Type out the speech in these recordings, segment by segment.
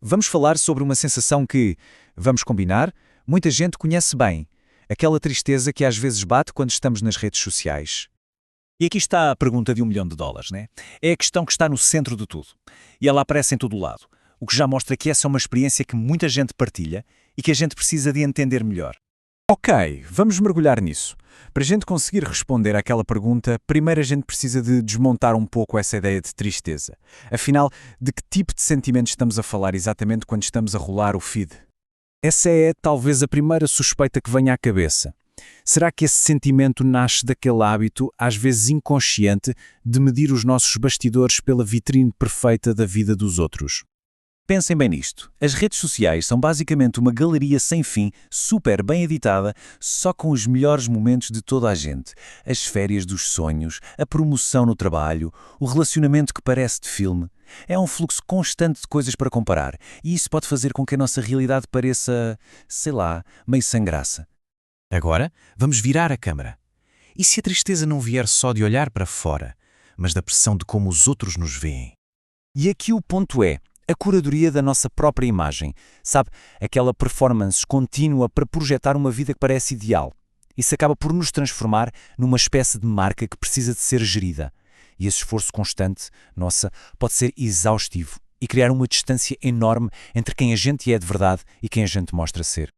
vamos falar sobre uma sensação que, vamos combinar, muita gente conhece bem. Aquela tristeza que às vezes bate quando estamos nas redes sociais. E aqui está a pergunta de $1 milhão, né? É a questão que está no centro de tudo. E ela aparece em todo o lado. O que já mostra que essa é uma experiência que muita gente partilha e que a gente precisa de entender melhor. Ok, vamos mergulhar nisso. Para a gente conseguir responder àquela pergunta, primeiro a gente precisa de desmontar um pouco essa ideia de tristeza. Afinal, de que tipo de sentimento estamos a falar exatamente quando estamos a rolar o feed? Essa é talvez a primeira suspeita que venha à cabeça. Será que esse sentimento nasce daquele hábito, às vezes inconsciente, de medir os nossos bastidores pela vitrine perfeita da vida dos outros? Pensem bem nisto. As redes sociais são basicamente uma galeria sem fim, super bem editada, só com os melhores momentos de toda a gente. As férias dos sonhos, a promoção no trabalho, o relacionamento que parece de filme. É um fluxo constante de coisas para comparar, e isso pode fazer com que a nossa realidade pareça, sei lá, meio sem graça. Agora, vamos virar a câmara. E se a tristeza não vier só de olhar para fora, mas da pressão de como os outros nos veem? E aqui o ponto é a curadoria da nossa própria imagem. Sabe, aquela performance contínua para projetar uma vida que parece ideal. Isso acaba por nos transformar numa espécie de marca que precisa de ser gerida. E esse esforço constante, nossa, pode ser exaustivo e criar uma distância enorme entre quem a gente é de verdade e quem a gente mostra ser.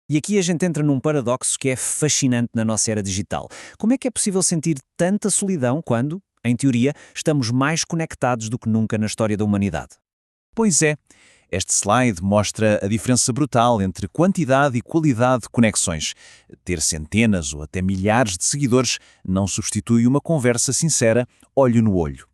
E aqui a gente entra num paradoxo que é fascinante na nossa era digital. Como é que é possível sentir tanta solidão quando, em teoria, estamos mais conectados do que nunca na história da humanidade? Pois é, este slide mostra a diferença brutal entre quantidade e qualidade de conexões. Ter centenas ou até milhares de seguidores não substitui uma conversa sincera, olho no olho.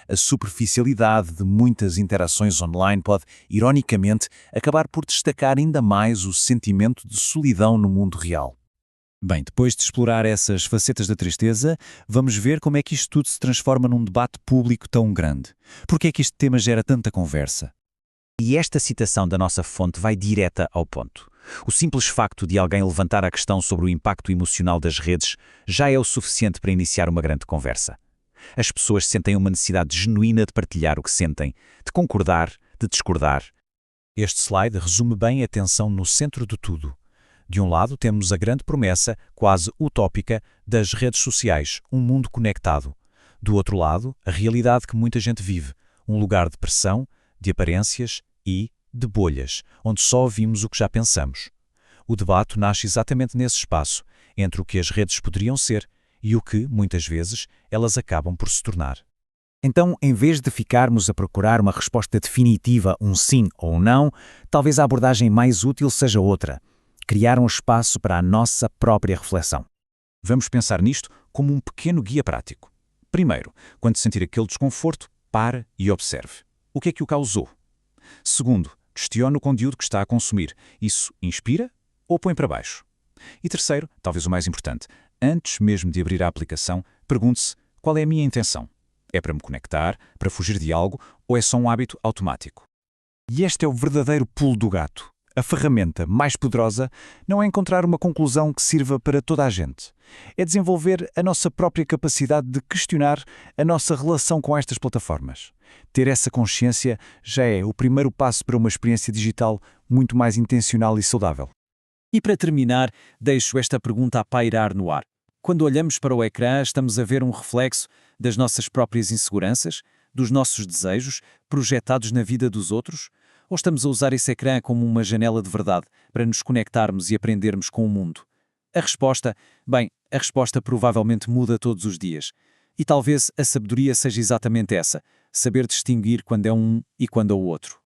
A superficialidade de muitas interações online pode, ironicamente, acabar por destacar ainda mais o sentimento de solidão no mundo real. Bem, depois de explorar essas facetas da tristeza, vamos ver como é que isto tudo se transforma num debate público tão grande. Por que é que este tema gera tanta conversa? E esta citação da nossa fonte vai direta ao ponto. O simples facto de alguém levantar a questão sobre o impacto emocional das redes já é o suficiente para iniciar uma grande conversa. As pessoas sentem uma necessidade genuína de partilhar o que sentem, de concordar, de discordar. Este slide resume bem a tensão no centro de tudo. De um lado, temos a grande promessa, quase utópica, das redes sociais, um mundo conectado. Do outro lado, a realidade que muita gente vive, um lugar de pressão, de aparências e de bolhas, onde só ouvimos o que já pensamos. O debate nasce exatamente nesse espaço, entre o que as redes poderiam ser e o que, muitas vezes, elas acabam por se tornar. Então, em vez de ficarmos a procurar uma resposta definitiva, um sim ou um não, talvez a abordagem mais útil seja outra. Criar um espaço para a nossa própria reflexão. Vamos pensar nisto como um pequeno guia prático. Primeiro, quando sentir aquele desconforto, pare e observe. O que é que o causou? Segundo, questione o conteúdo que está a consumir. Isso inspira ou põe para baixo? E terceiro, talvez o mais importante, antes mesmo de abrir a aplicação, pergunte-se qual é a minha intenção. É para me conectar, para fugir de algo ou é só um hábito automático? E este é o verdadeiro pulo do gato. A ferramenta mais poderosa não é encontrar uma conclusão que sirva para toda a gente. É desenvolver a nossa própria capacidade de questionar a nossa relação com estas plataformas. Ter essa consciência já é o primeiro passo para uma experiência digital muito mais intencional e saudável. E para terminar, deixo esta pergunta a pairar no ar. Quando olhamos para o ecrã, estamos a ver um reflexo das nossas próprias inseguranças, dos nossos desejos, projetados na vida dos outros? Ou estamos a usar esse ecrã como uma janela de verdade para nos conectarmos e aprendermos com o mundo? A resposta provavelmente muda todos os dias. E talvez a sabedoria seja exatamente essa, saber distinguir quando é um e quando é o outro.